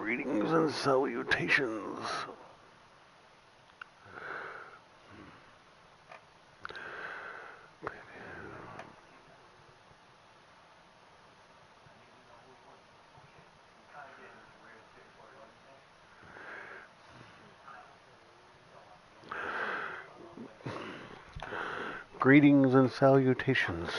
Greetings and salutations. Greetings and salutations.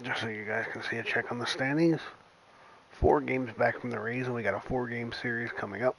Just so you guys can see a check on the standings. 4 games back from the Rays, and we got a 4-game series coming up.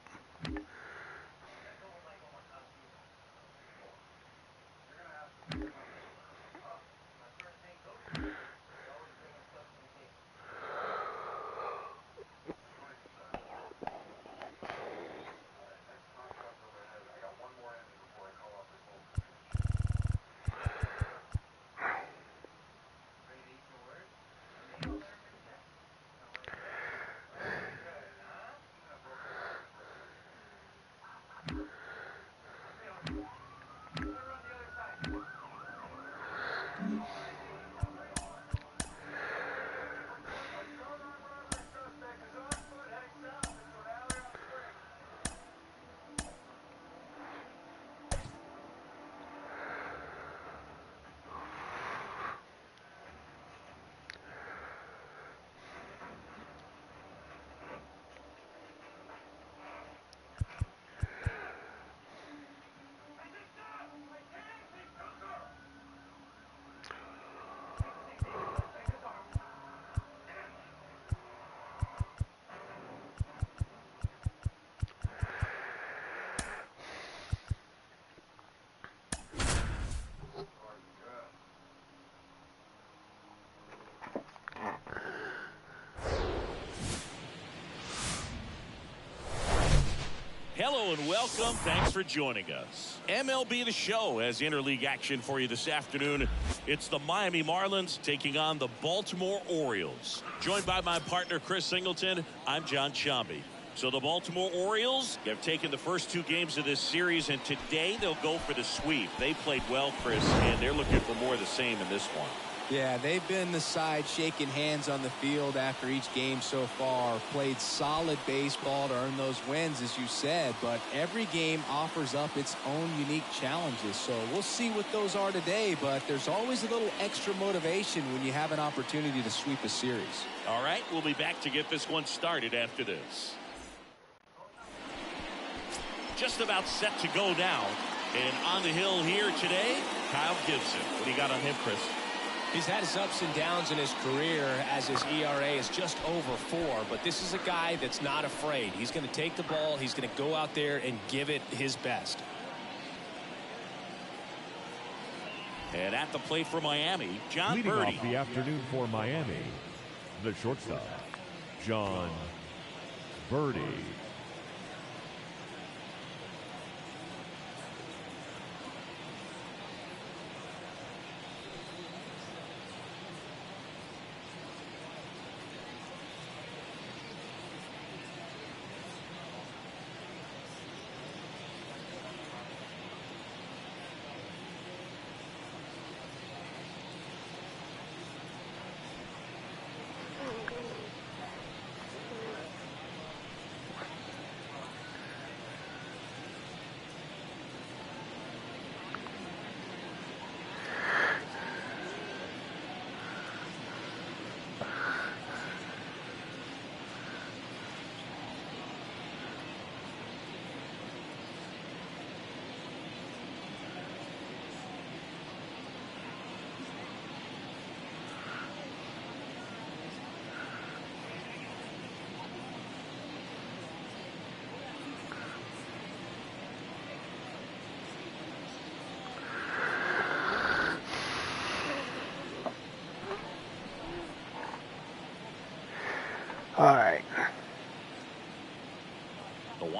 Hello and welcome. Thanks for joining us. MLB The Show has interleague action for you this afternoon. It's the Miami Marlins taking on the Baltimore Orioles. Joined by my partner, Chris Singleton, I'm John Shambi. So the Baltimore Orioles have taken the first 2 games of this series, and today they'll go for the sweep. They played well, Chris, and they're looking for more of the same in this one. Yeah, they've been the side shaking hands on the field after each game so far. Played solid baseball to earn those wins, as you said, but every game offers up its own unique challenges. So we'll see what those are today, but there's always a little extra motivation when you have an opportunity to sweep a series. All right, we'll be back to get this one started after this. Just about set to go now. And on the hill here today, Kyle Gibson. What do you got on him, Chris? He's had his ups and downs in his career as his ERA is just over 4, but this is a guy that's not afraid. He's going to take the ball. He's going to go out there and give it his best. And at the plate for Miami, John Leading Birdie. off the afternoon for Miami, the shortstop, John Birdie.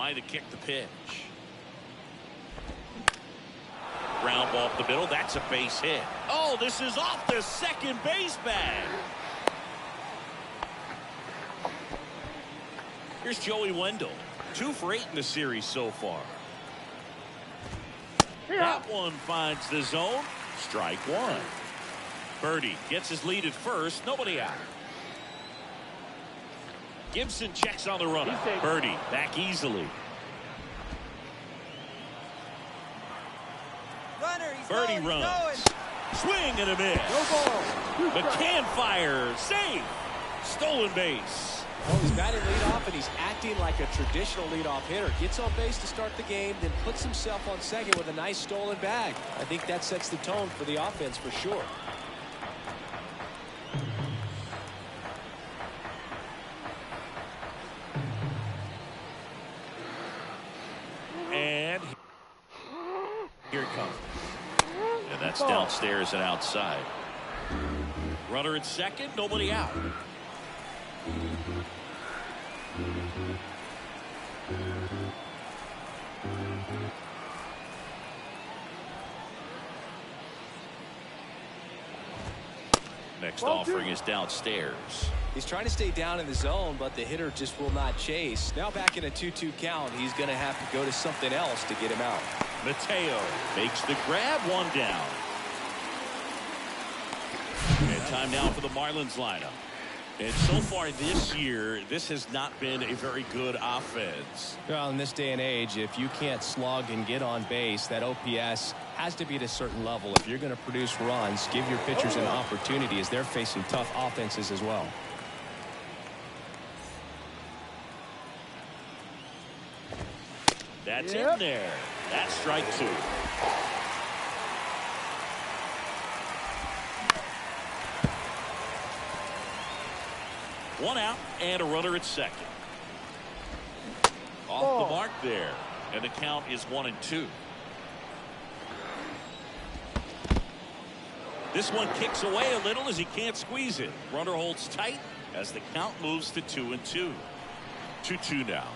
Line to kick the pitch. Ground ball up the middle. That's a base hit. Oh, this is off the second base bag. Here's Joey Wendell. 2 for 8 in the series so far. That one finds the zone. Strike 1. Birdie gets his lead at first. Nobody out. Gibson checks on the runner. Birdie back easily. Birdie runs. Swing and a miss. McCann fires. Safe. Stolen base. Well, he's batting leadoff, and he's acting like a traditional leadoff hitter. Gets on base to start the game, then puts himself on second with a nice stolen bag. I think that sets the tone for the offense for sure. And here it comes. And that's downstairs and outside. Runner at second, nobody out. Next offering is downstairs. He's trying to stay down in the zone, but the hitter just will not chase. Now back in a 2-2 count, he's going to have to go to something else to get him out. Mateo makes the grab, 1 down. And time now for the Marlins lineup. And so far this year, this has not been a very good offense. Well, in this day and age, if you can't slug and get on base, that OPS has to be at a certain level. If you're going to produce runs, give your pitchers an opportunity as they're facing tough offenses as well. That's in there. That's strike 2. One out and a runner at second. Off the mark there. And the count is 1-2. This one kicks away a little as he can't squeeze it. Runner holds tight as the count moves to 2-2. 2-2 now.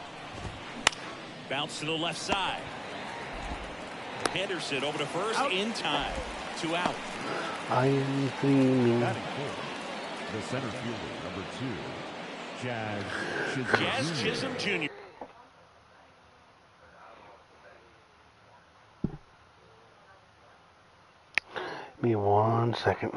Bounce to the left side. Henderson over to first in time. 2 out. I am dreaming. Batting fourth, the center fielder, number 2, Jazz Chisholm Jr. Give me 1 second.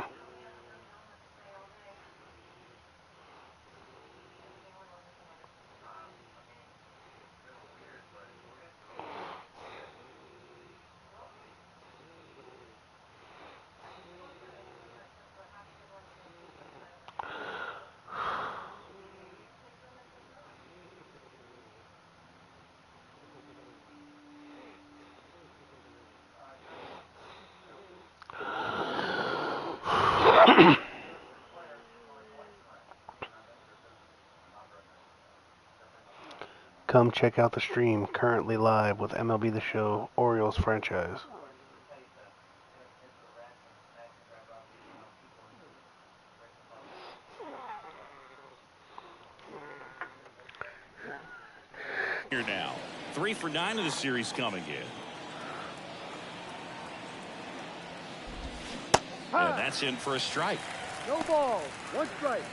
Come check out the stream currently live with MLB The Show Orioles franchise. Here now. 3 for 9 of the series coming in. And that's in for a strike. No ball, 1 strike.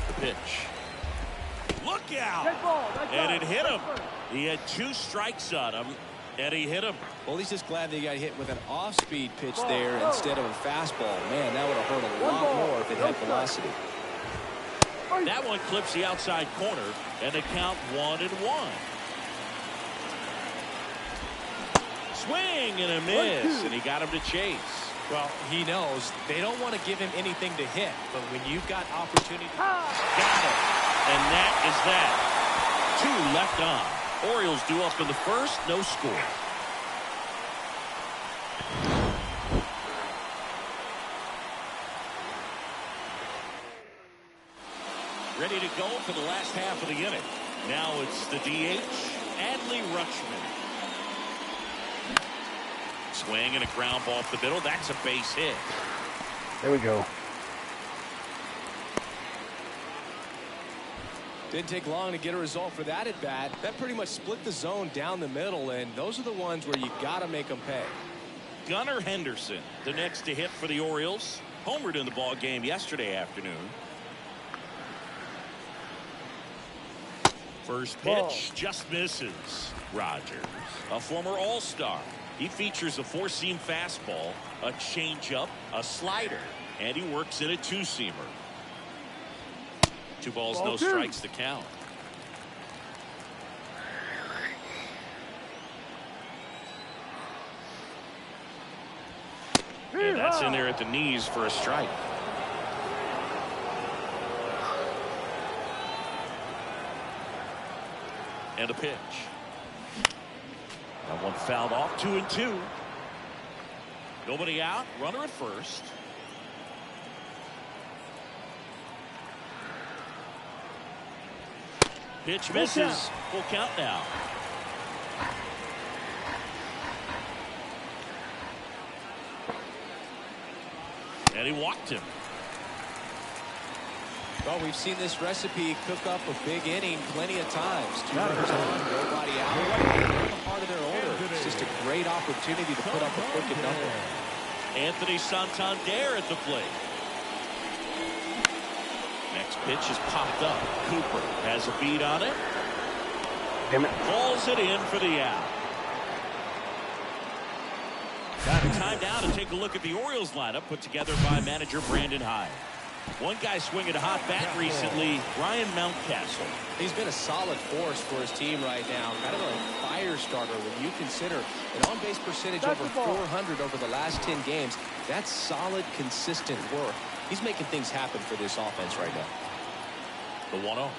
The pitch. Look out! And it hit him. He had 2 strikes on him, and he hit him. Well, he's just glad that he got hit with an off-speed pitch there instead of a fastball. Man, that would have hurt a lot more if it had velocity. That one clips the outside corner, and the count 1-1. Swing and a miss, and he got him to chase. Well, he knows they don't want to give him anything to hit, but when you've got opportunity, got it. And that is that. 2 left on. Orioles due up in the first, no score. Ready to go for the last half of the inning. Now it's the DH, Adley Rutschman. Swing and a ground ball up the middle. That's a base hit. There we go. Didn't take long to get a result for that at bat. That pretty much split the zone down the middle, and those are the ones where you got to make them pay. Gunnar Henderson, the next to hit for the Orioles. Homered in the ball game yesterday afternoon. First pitch just misses. Rogers, a former All-Star. He features a four-seam fastball, a changeup, a slider, and he works in a two-seamer. 2 balls, no strikes to count. And that's in there at the knees for a strike. And a pitch. That one fouled off. 2-2. Nobody out. Runner at first. Pitch misses. Full count now. And he walked him. Well, we've seen this recipe cook up a big inning plenty of times. 2 runners on, nobody out. Right in the heart of their order. It's just a great opportunity to put up a crooked number. Anthony Santander at the plate. Next pitch is popped up. Cooper has a beat on it. Damn it. Calls it in for the out. Time now to take a look at the Orioles lineup put together by manager Brandon Hyde. One guy swinging a hot bat recently, Ryan Mountcastle. He's been a solid force for his team right now. Kind of a fire starter when you consider an on-base percentage over 400 over the last 10 games. That's solid, consistent work. He's making things happen for this offense right now. The 1-0.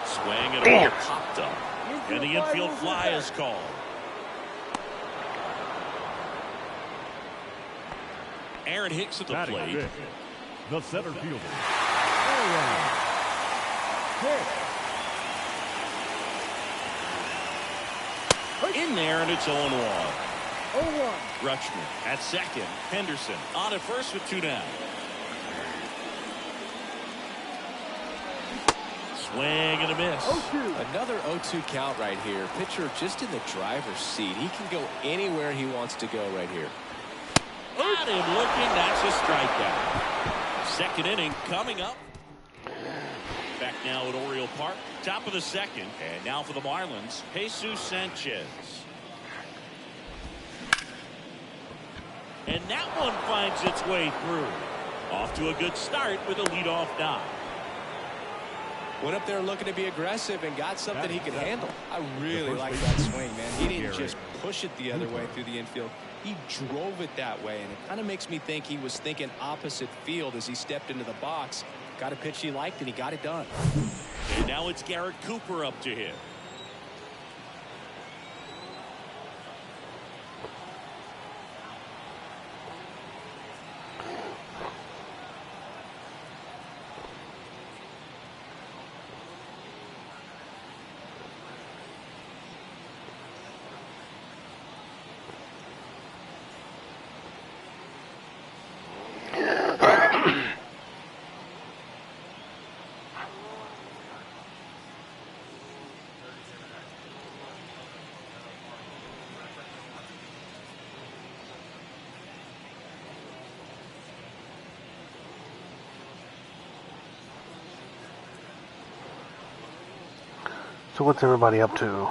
Swing and a ball popped up. And the infield fly is called. Aaron Hicks at the plate. The center fielder. In there, and it's 0-1. 0-1. Rutschman at second. Henderson on at first with 2 down. Swing and a miss. 0-2. Another 0-2 count right here. Pitcher just in the driver's seat. He can go anywhere he wants to go right here. Got him looking. That's a strikeout. Second inning coming up. Back now at Oriole Park. Top of the second. And now for the Marlins, Jesus Sanchez. And that one finds its way through. Off to a good start with a leadoff knock. Went up there looking to be aggressive and got something he could handle. I really like that swing, man. He didn't just push it the other way through the infield. He drove it that way, and it kind of makes me think he was thinking opposite field as he stepped into the box. Got a pitch he liked, and he got it done. And now it's Garrett Cooper up to hit. So what's everybody up to?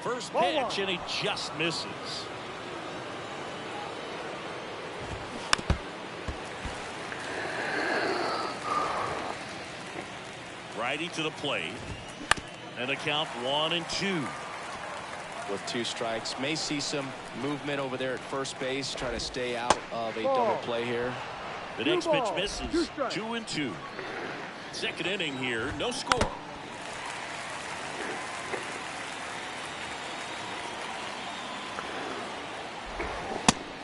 First pitch, and he just misses. Righty to the plate. And a count 1-2. With 2 strikes, may see some movement over there at first base. Try to stay out of a double play here. The next pitch misses. 2-2. Second inning here, no score.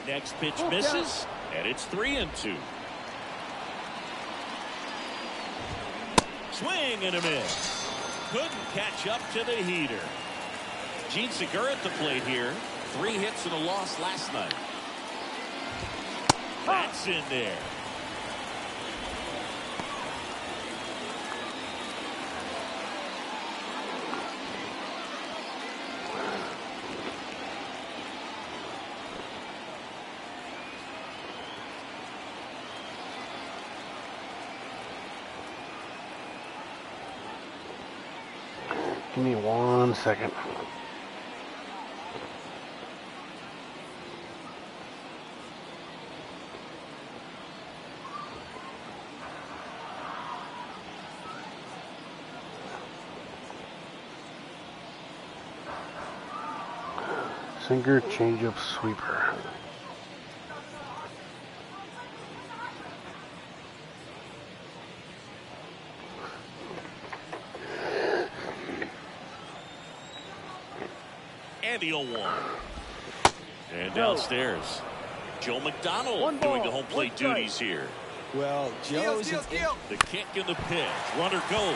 Next pitch misses, and it's 3-2. Swing and a miss. Couldn't catch up to the heater. Gene Segura at the plate here. 3 hits and a loss last night. That's in there. Give me 1 second. Sinker, changeup, sweeper. And the 0-1. And downstairs, Joe McDonald doing the home plate duties here. Well, Joe's the kick and the pitch. Runner goes.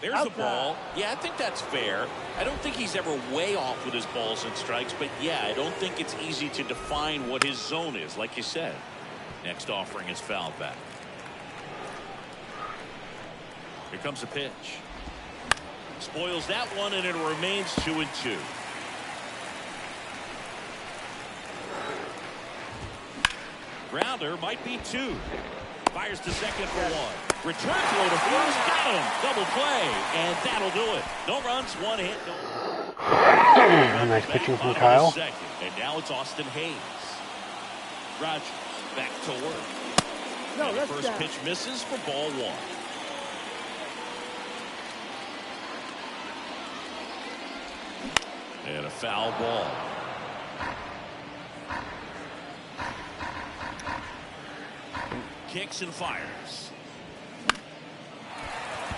There's the ball. Yeah, I think that's fair. I don't think he's ever way off with his balls and strikes, but yeah, I don't think it's easy to define what his zone is, like you said. Next offering is fouled back. Here comes the pitch. Spoils that one, and it remains 2-2. Grounder might be 2. Fires to second for 1. Return throw to first. Got him. Double play. And that'll do it. No runs, 1 hit. No. Nice pitching from Kyle. Second. And now it's Austin Hayes. Rogers back to work. No, and the that's first down. pitch misses for ball 1. And a foul ball. Kicks and fires.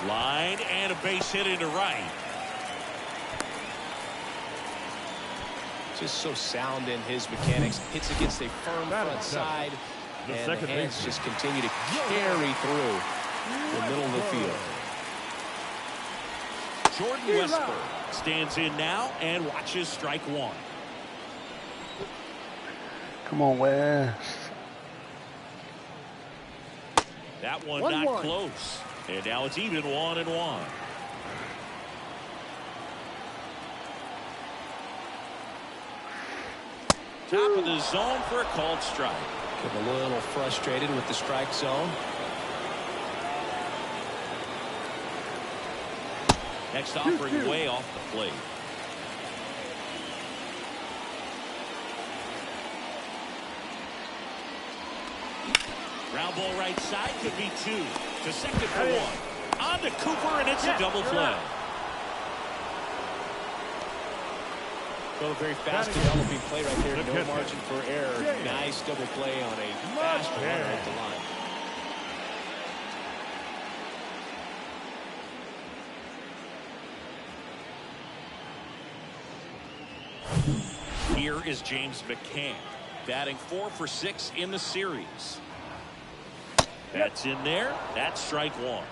Line and a base hit into right. Just so sound in his mechanics. Hits against a firm front side. And the hands just continue to carry through the middle of the field. Jordan Westburg stands in now and watches strike 1. Come on, West. That one not close. And now it's even 1-1. Top of the zone for a called strike. Get a little frustrated with the strike zone. Next offering way off the plate. Ground ball right side, could be 2. To second for 1. On to Cooper, and it's a double play. Well, a very fast developing play right there. No margin for error. Nice double play on a fast runner at the line. Here is James McCann, batting 4 for 6 in the series. That's in there. That's strike 1.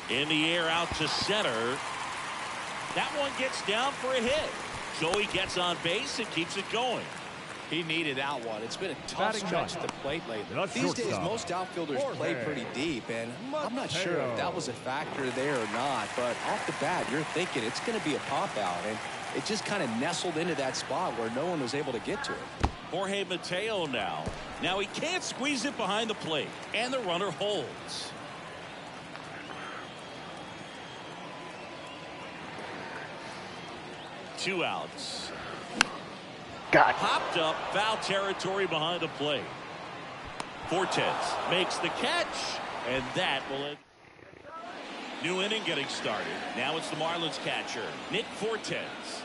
In the air out to center. That one gets down for a hit. Joey gets on base and keeps it going. He needed that one. It's been a tough stretch at the plate lately. These days, most outfielders play pretty deep, and I'm not sure if that was a factor there or not, but off the bat, you're thinking it's going to be a pop out, and it just kind of nestled into that spot where no one was able to get to it. Jorge Mateo now. Now he can't squeeze it behind the plate, and the runner holds. Two outs. God. Popped up, foul territory behind the plate. Fortes makes the catch, and that will end. New inning getting started. Now it's the Marlins catcher, Nick Fortes.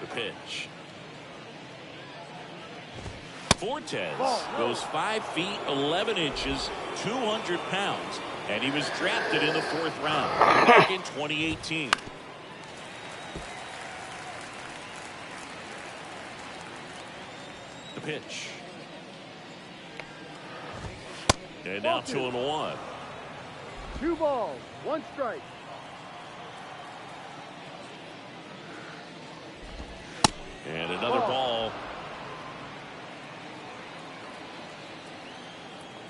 The pitch. Fortes goes 5 feet 11 inches, 200 pounds, and he was drafted in the 4th round back in 2018. The pitch. And now 2-1. 2 balls, 1 strike. And another ball.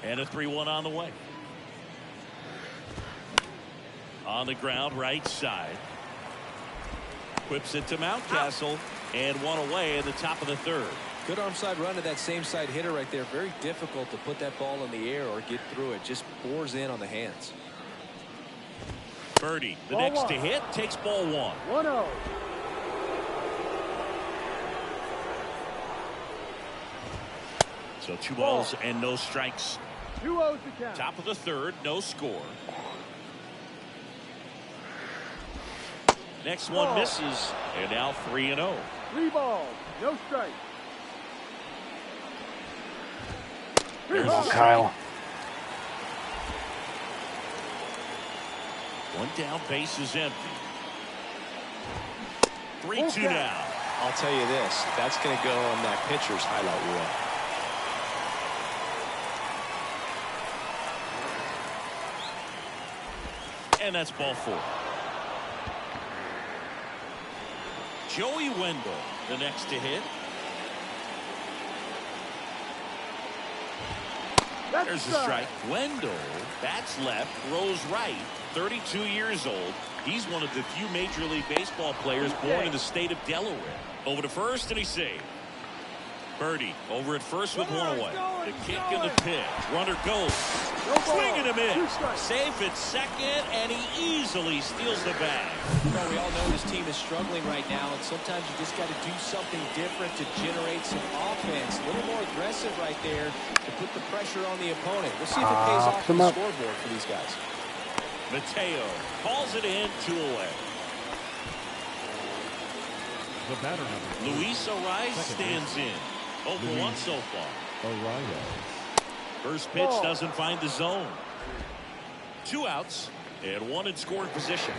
And a 3-1 on the way. On the ground, right side. Whips it to Mountcastle, and 1 away in the top of the 3rd. Good arm side run to that same side hitter right there. Very difficult to put that ball in the air or get through it. Just bores in on the hands. Birdie, the Ball next 1. to hit, takes ball 1. 1-0. So 2 balls and no strikes. 2-0 to count. Top of the 3rd, no score. Next one misses, and now 3-0. 3 balls, no strike. There's Come on, a Kyle. One down, base is empty. 3-2 now. I'll tell you this, that's going to go on that pitcher's highlight reel. And that's ball 4. Joey Wendell, the next to hit. There's a strike. Wendell bats left, throws right. 32 years old. He's one of the few Major League Baseball players born in the state of Delaware. Over to first, and he's saved. Birdie over at first with 1 away. The kick and the pitch. Runner goes. Swing and a miss. Safe at second, and he easily steals the bag. Well, we all know this team is struggling right now, and sometimes you just got to do something different to generate some offense. A little more aggressive right there to put the pressure on the opponent. We'll see if it pays off on the scoreboard for these guys. Mateo calls it in, 2 away. The batter number. Luis Arias stands in. 0 for 1 so far. Arias. First pitch doesn't find the zone. 2 outs and 1 in scoring position.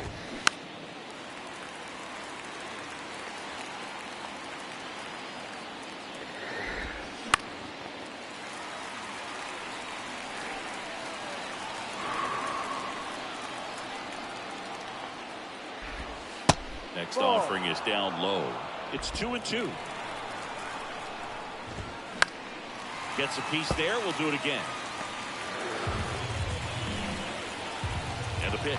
Next offering is down low. It's 2-2. Gets a piece there. We'll do it again. And a pitch.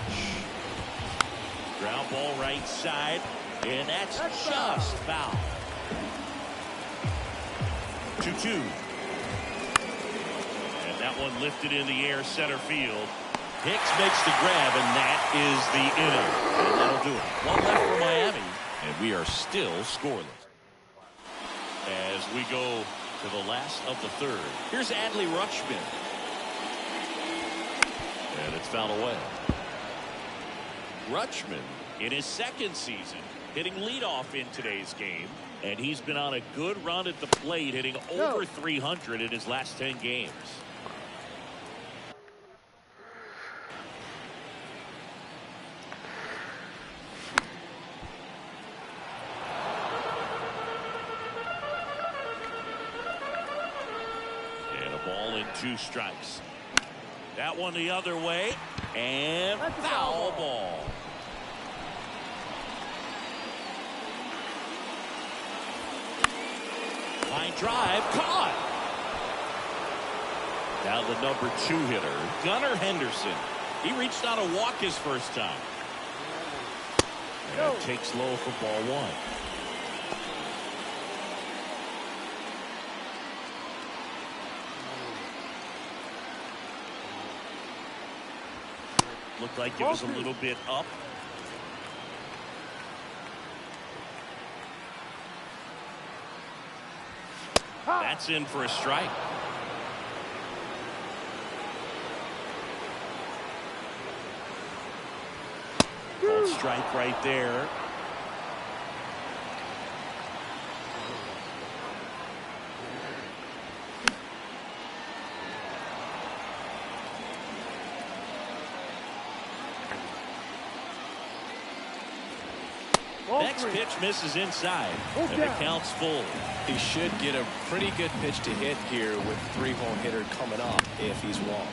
Ground ball right side. And that's just foul. 2-2. And that one lifted in the air, center field. Hicks makes the grab, and that is the inning. And that'll do it. 1 left for Miami, and we are still scoreless. As we go to the last of the 3rd. Here's Adley Rutschman. And it's fouled away. Rutschman in his 2nd season hitting leadoff in today's game, and he's been on a good run at the plate, hitting over 300 in his last 10 games. And a ball and 2 strikes. That one the other way, and foul ball. Line drive, caught. Now the number 2 hitter, Gunnar Henderson. He reached out a walk his first time. And takes low for ball 1. Looked like it was a little bit up. That's in for a strike. Called strike right there. Next pitch misses inside, and the count's full. He should get a pretty good pitch to hit here with 3-hole hitter coming up if he's wrong.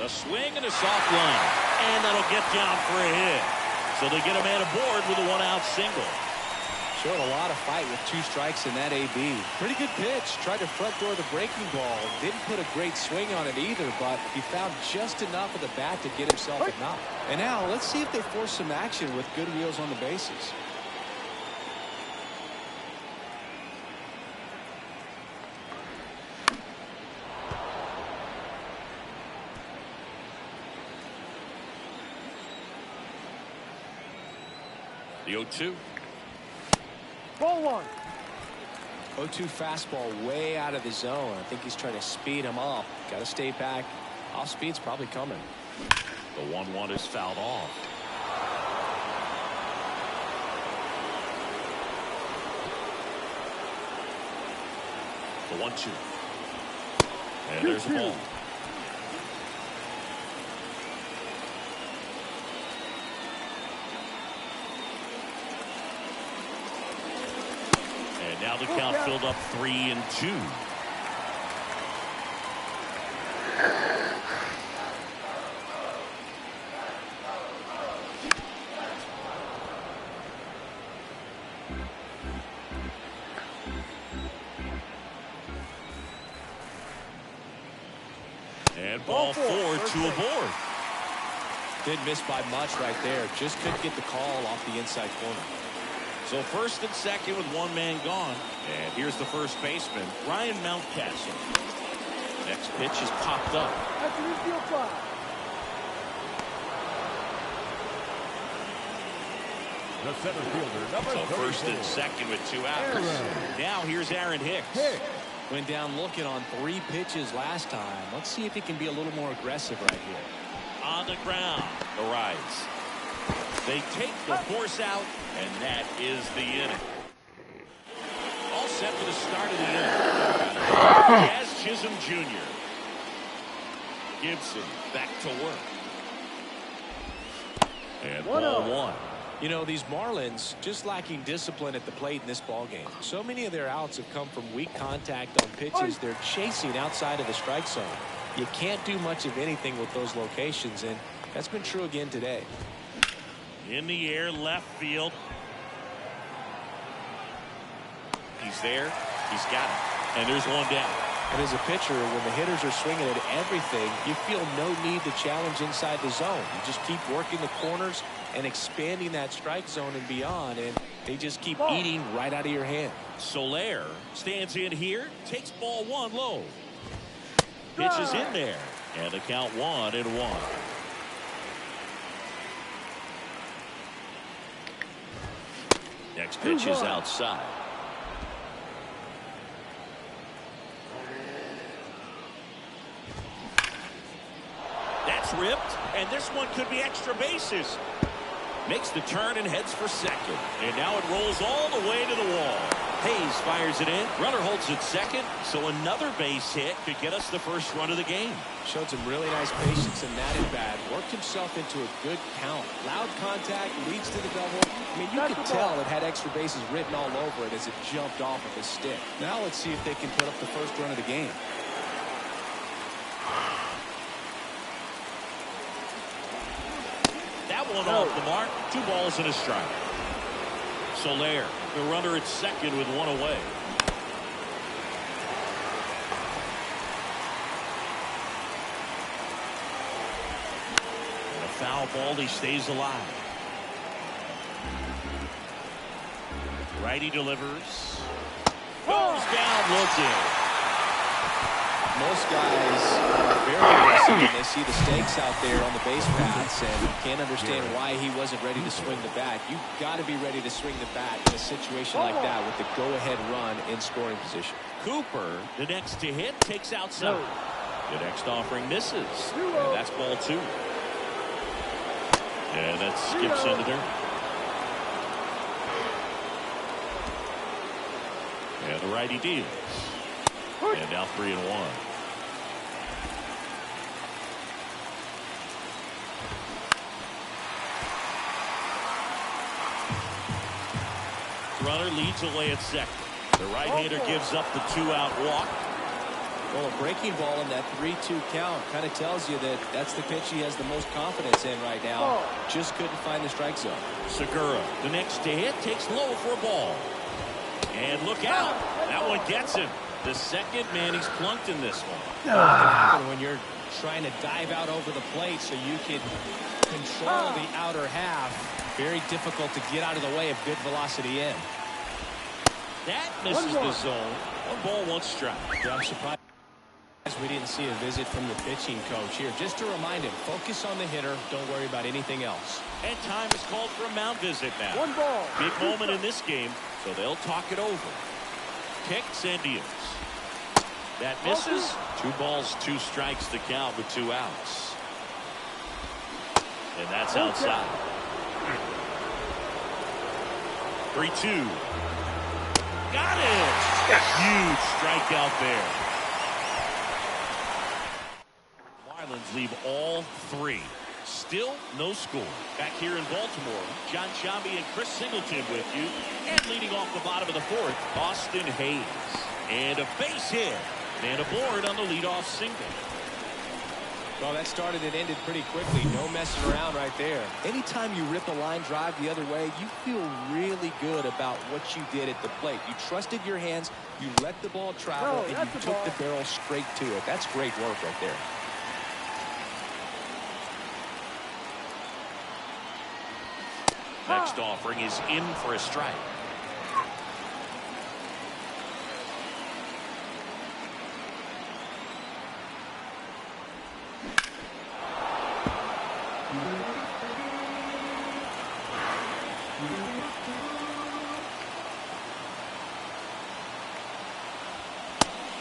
A swing and a soft line, and that'll get down for a hit. So they get a man aboard with a 1-out single. Showed a lot of fight with 2 strikes in that AB. Pretty good pitch. Tried to front door the breaking ball. Didn't put a great swing on it either, but he found just enough of the bat to get himself a knock. And now let's see if they force some action with good wheels on the bases. The 0-2. Ball 1. 0-2 fastball way out of the zone. I think he's trying to speed him up. Got to stay back. Off speed's probably coming. The 1-1 is fouled off. The 1-2. And there's the ball. And now the count filled up 3-2. And ball 4, 2 aboard. Didn't miss by much right there. Just couldn't get the call off the inside corner. So first and second with 1 man gone. And here's the first baseman, Ryan Mountcastle. Next pitch is popped up. That's an infield fly. The center fielder, number So 34. first and second with 2 outs. Now here's Aaron Hicks. Went down looking on 3 pitches last time. Let's see if he can be a little more aggressive right here. On the ground, the rise. They take the force out, and that is the inning. All set for the start of the inning. Jazz Chisholm Jr. Gibson back to work. And ball 1. You know, these Marlins just lacking discipline at the plate in this ballgame. So many of their outs have come from weak contact on pitches they're chasing outside of the strike zone. You can't do much of anything with those locations, and that's been true again today. In the air, left field. He's there. He's got it. And there's 1 down. And as a pitcher, when the hitters are swinging at everything, you feel no need to challenge inside the zone. You just keep working the corners and expanding that strike zone and beyond, and they just keep eating right out of your hand. Soler stands in here, takes ball 1 low. Pitch is in there, and the count 1-1. Next pitch is outside. That's ripped, and this one could be extra bases. Makes the turn and heads for second. And now it rolls all the way to the wall. Hayes fires it in. Runner holds it second, so another base hit could get us the first run of the game. Showed some really nice patience in that at-bat. Worked himself into a good count. Loud contact, leads to the double. I mean, you could tell it had extra bases written all over it as it jumped off of his stick. Now let's see if they can put up the first run of the game. That one off the mark. 2 balls and a strike. Soler, the runner at second with 1 away. And a foul ball. He stays alive. Righty delivers. Goes down looking. Most guys are very aggressive when they see the stakes out there on the base paths, and you can't understand why he wasn't ready to swing the bat. You've got to be ready to swing the bat in a situation like that with the go-ahead run in scoring position. Cooper, the next to hit, takes outside. The next offering misses, and that's ball 2. And that skips into dirt. And the righty deals. And now 3-1. Runner leads away at second. The right-hander gives up the 2-out walk. Well, a breaking ball in that 3-2 count kind of tells you that that's the pitch he has the most confidence in right now. Just couldn't find the strike zone. Segura, the next to hit, takes low for a ball. And look out. That one gets him. The second man he's plunked in this one. When you're trying to dive out over the plate so you can control the outer half, very difficult to get out of the way of good velocity in. That misses the zone. 1 ball, 1 strike. Yeah, I'm surprised we didn't see a visit from the pitching coach here. Just to remind him, focus on the hitter. Don't worry about anything else. And time is called for a mound visit now. 1 ball. Big moment in this game, so they'll talk it over. Kicks and deals. That misses. 2 balls, 2 strikes to count with 2 outs. And that's outside. 3-2. Got it. Huge strikeout there. Marlins leave all 3. Still no score. Back here in Baltimore, John Sciambi and Chris Singleton with you. And leading off the bottom of the 4th, Austin Hayes. And a base hit. And a board on the leadoff single. Well, that started and ended pretty quickly. No messing around right there. Anytime you rip a line drive the other way, you feel really good about what you did at the plate. You trusted your hands, you let the ball travel, and you took the barrel straight to it. That's great work right there. Next offering is in for a strike.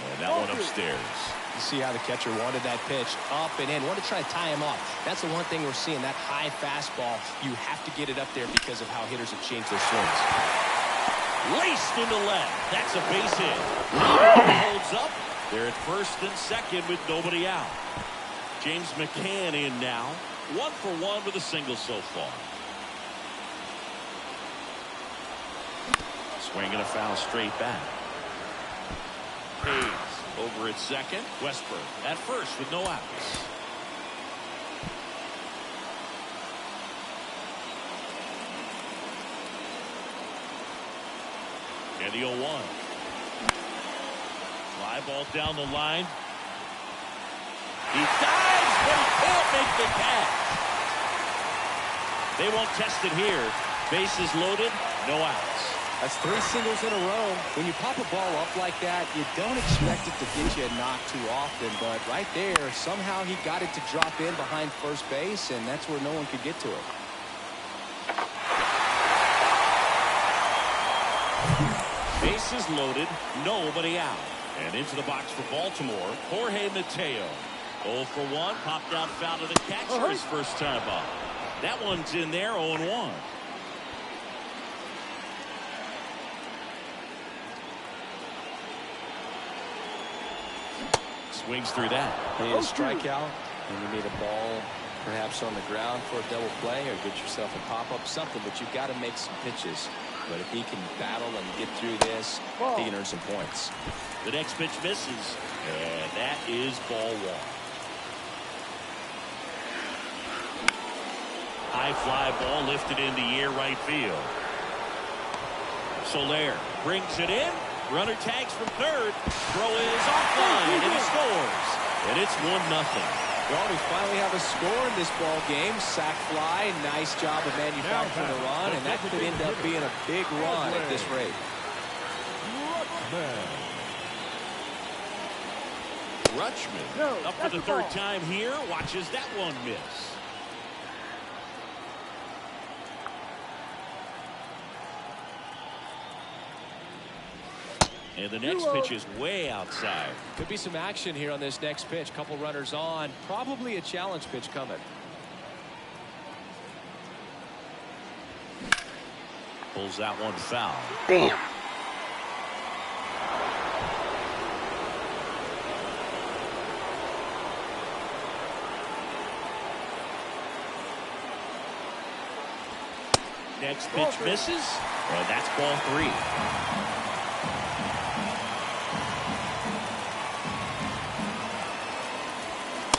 And that one upstairs. You see how the catcher wanted that pitch up and in. Wanted to try to tie him up. That's the one thing we're seeing, that high fastball. You have to get it up there because of how hitters have changed their swings. Laced into left. That's a base hit. Leadoff holds up. They're at first and second with nobody out. James McCann in now. 1 for 1 with a single so far. Swing and a foul straight back. Hayes over at second. Westberg at first with no outs. And the 0-1. Fly ball down the line. He dives, but he can't make the catch. They won't test it here. Bases loaded, no outs. That's 3 singles in a row. When you pop a ball up like that, you don't expect it to get you a knock too often. But right there, somehow he got it to drop in behind first base, and that's where no one could get to it. Bases loaded, nobody out. And into the box for Baltimore, Jorge Mateo. 0 for 1, popped out foul to the catcher his first time up. That one's in there, 0-1. Swings through that. You need a strikeout, and you need a ball perhaps on the ground for a double play, or get yourself a pop-up, something, but you've got to make some pitches. But if he can battle and get through this, he can earn some points. The next pitch misses, and that is ball 1. High fly ball lifted in the air right field. Soler brings it in. Runner tags from third. Throw is offline, and he scores. And it's 1-0. Well, we finally have a score in this ball game. Sac fly, nice job of manufacturing a run, and that could end up being a big run at this rate. Rutschman No, up for that's the a third ball. time here. Watches that one miss. And the next pitch is way outside. Could be some action here on this next pitch. Couple runners on. Probably a challenge pitch coming. Pulls that one foul. Damn. Next pitch misses, and that's ball 3.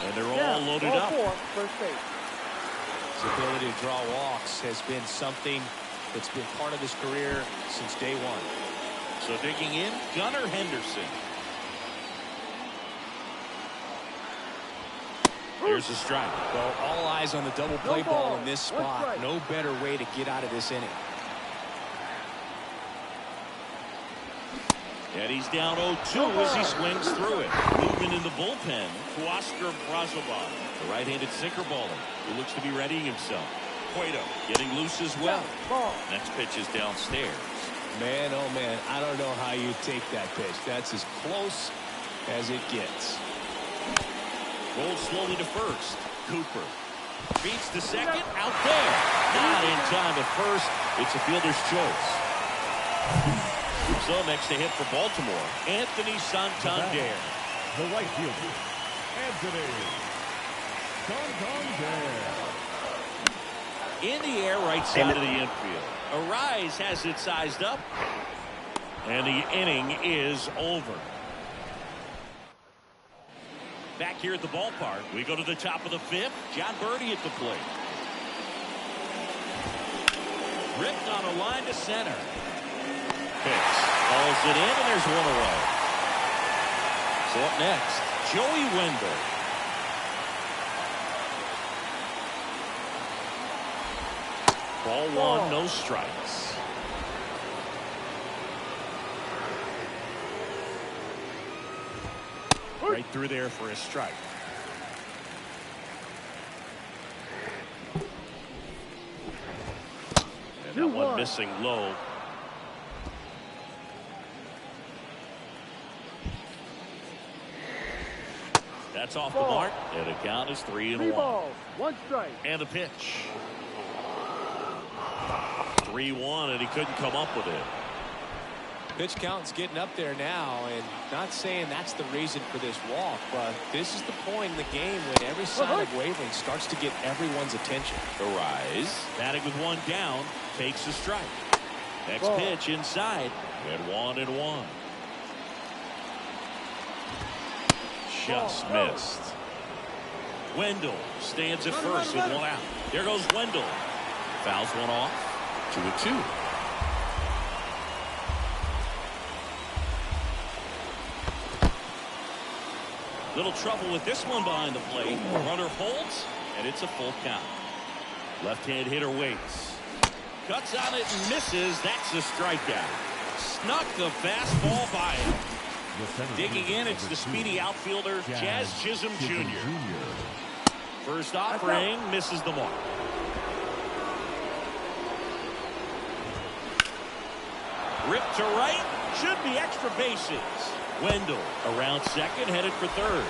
And they're all loaded ball up. 4, first base. His ability to draw walks has been something that's been part of his career since day one. So digging in, Gunnar Henderson. Here's a strike. Well, all eyes on the double play No ball ball. in this One spot. strike. No better way to get out of this inning. And he's down 0-2 as he swings through it. Movement in the bullpen to Oscar Brazovan, the right-handed sinker baller who looks to be readying himself. Cueto getting loose as well. Ball. Next pitch is downstairs. Man, oh man, I don't know how you take that pitch. That's as close as it gets. Rolls slowly to first. Cooper beats the second. Out there. Not in time at first. It's a fielder's choice. So next to hit for Baltimore, Anthony Santander. The right fielder, Anthony Santander. In the air, right side of the infield. Arise has it sized up. And the inning is over. Back here at the ballpark, we go to the top of the 5th. John Birdie at the plate. Ripped on a line to center. Pitch. Calls it in, and there's one away. So up next, Joey Wendell. Ball 1, no strikes. Right through there for a strike. And that one missing low. That's off the mark, and the count is 3-1. 3 balls, 1 strike. And the pitch. 3-1, and he couldn't come up with it. Pitch count's getting up there now, and not saying that's the reason for this walk, but this is the point in the game when every sign of wavering starts to get everyone's attention. Arise, batting with 1 down, takes a strike. Next pitch inside, and 1-1. Just missed. Wendell stands at first with 1 out. There goes Wendell. Fouls one off. 2-2. Little trouble with this one behind the plate. Runner holds, and it's a full count. Left-hand hitter waits. Cuts on it and misses. That's a strikeout. Snuck the fastball by him. Digging in, it's the speedy outfielder, Jazz Chisholm Jr. First offering, misses the mark. Ripped to right, should be extra bases. Wendell around second, headed for third.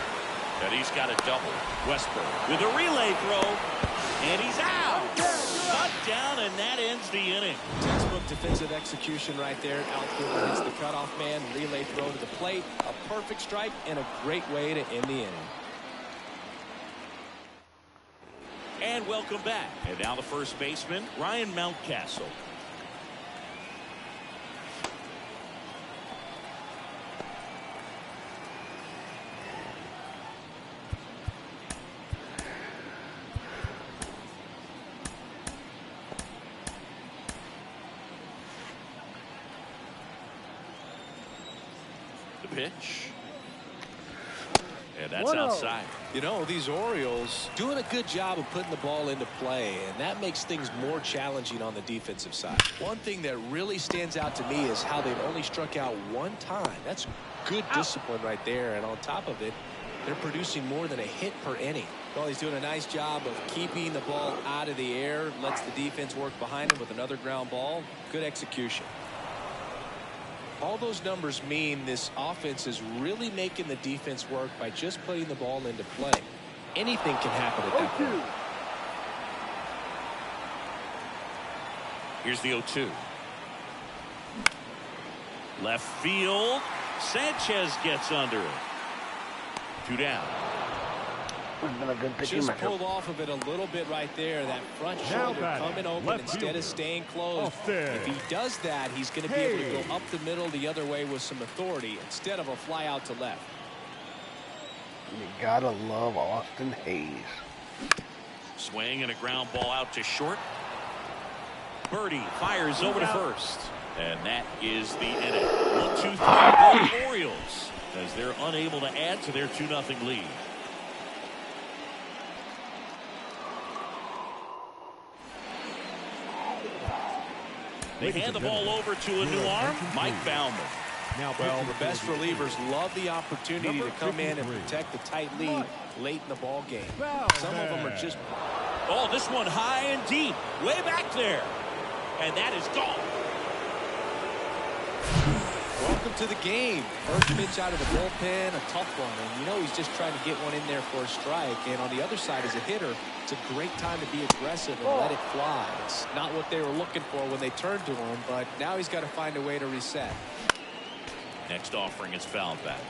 And he's got a double. Westburg with a relay throw, and he's out. Cut down, and that ends the inning. Textbook defensive execution right there. Outfielder hits the cutoff man, relay throw to the plate. A perfect strike and a great way to end the inning. And welcome back. And now the first baseman, Ryan Mountcastle. The pitch. And that's outside. You know, these Orioles doing a good job of putting the ball into play, and that makes things more challenging on the defensive side. One thing that really stands out to me is how they've only struck out 1 time. That's good discipline right there, and on top of it, they're producing more than a hit per inning. Well, he's doing a nice job of keeping the ball out of the air, lets the defense work behind him with another ground ball. Good execution. All those numbers mean this offense is really making the defense work by just putting the ball into play. Anything can happen at that point. Here's the 0-2. Left field. Sanchez gets under it. 2 down. Been a good pitching Just matchup. pulled off of it a little bit right there. That front shoulder coming open instead of staying closed. If he does that, he's going to be able to go up the middle the other way with some authority instead of a fly out to left. You gotta love Austin Hayes. Swing and a ground ball out to short. Birdie fires over to first. And that is the inning. 1-2-3 Baltimore Orioles as they're unable to add to their 2-0 lead. They hand the ball over to a new arm, Mike Baumann. Well, the best relievers love the opportunity to come in and protect the tight lead late in the ball game. Some of them are just... Oh, this one high and deep, way back there. And that is gone. Welcome to the game. First pitch out of the bullpen, a tough one. And you know he's just trying to get one in there for a strike. And on the other side, as a hitter, it's a great time to be aggressive and let it fly. It's not what they were looking for when they turned to him, but now he's got to find a way to reset. Next offering is fouled back.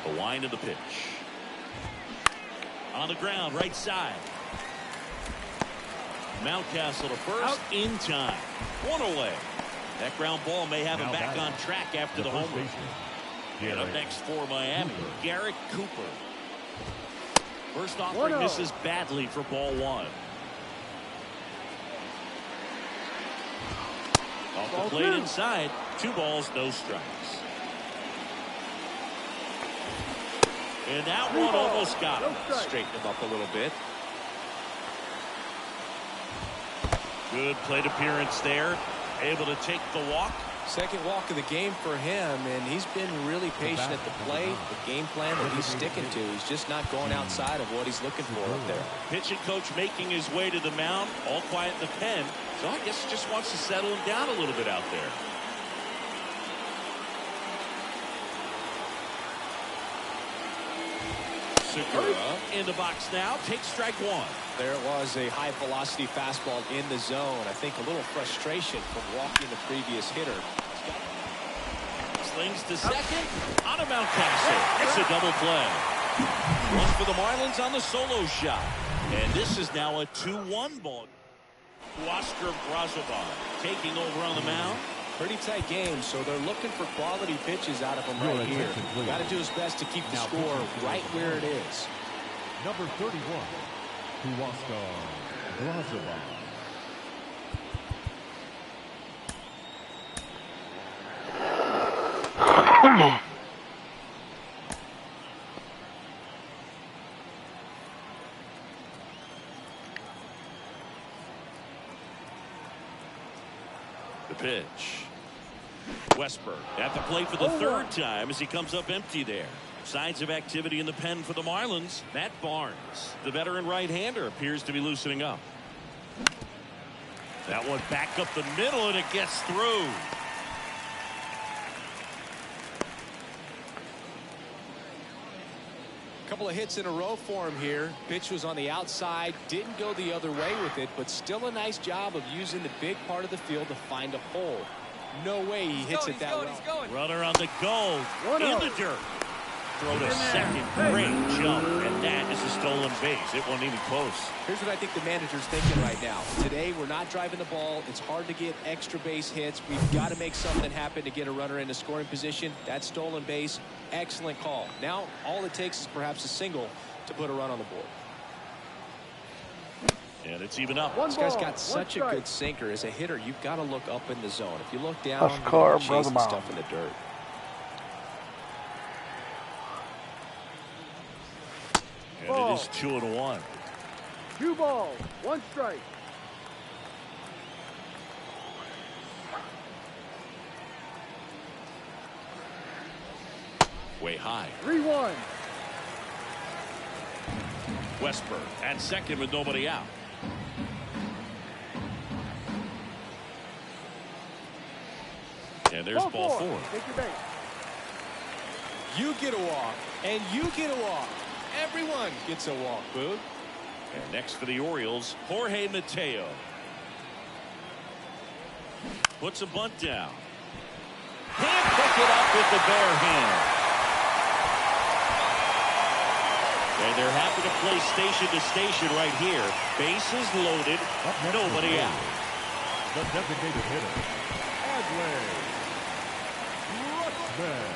The wind of the pitch. On the ground, right side. Mountcastle to first in time. 1 away. That ground ball may have him back on track after the home run. And up next for Miami, Garrett Cooper. First offering misses badly for ball 1. Off the plate inside. 2 balls, no strikes. And that one almost got him. Straighten him up a little bit. Good plate appearance there. Able to take the walk. Second walk of the game for him, and he's been really patient at the plate. The game plan that he's sticking to. He's just not going outside of what he's looking for up there. Pitching coach making his way to the mound. All quiet in the pen. So I guess he just wants to settle him down a little bit out there. Segura in the box now. Takes strike 1. There it was, a high velocity fastball in the zone. I think a little frustration from walking the previous hitter. Slings to second. On a Mountcastle. It's a double play. One for the Marlins on the solo shot. And this is now a 2-1 ball. Oscar Brazoban taking over on the mound. Pretty tight game, so they're looking for quality pitches out of him right here. Got to do his best to keep the score right where it is. Number 31, Oscar Brazoban. The pitch. Westberg at the plate for the 3rd time as he comes up empty there. Signs of activity in the pen for the Marlins. Matt Barnes, the veteran right-hander, appears to be loosening up. That one back up the middle, and it gets through. Couple of hits in a row for him here. Pitch was on the outside, didn't go the other way with it, but still a nice job of using the big part of the field to find a hole. No way he hits it that well. Runner on the go in the dirt. Throw to second. Great jump, and that is a stolen base. It wasn't even close. Here's what I think the manager's thinking right now. Today, we're not driving the ball. It's hard to get extra base hits. We've got to make something happen to get a runner into scoring position. That stolen base, excellent call. Now, all it takes is perhaps a single to put a run on the board. And it's even up. This guy's got such a good sinker. As a hitter, you've got to look up in the zone. If you look down, Oscar you're chasing Brazoban. stuff in the dirt. And it is 2-1. 2 balls, 1 strike. Way high. 3-1. Westberg at second with nobody out. And there's ball 4. Take your base. You get a walk, and you get a walk. Everyone gets a walk, Boog. And next for the Orioles, Jorge Mateo. Puts a bunt down. Can't pick it up with the bare hand. And they're happy to play station to station right here. Bases loaded, nobody out. The designated hitter, Adley Rutschman.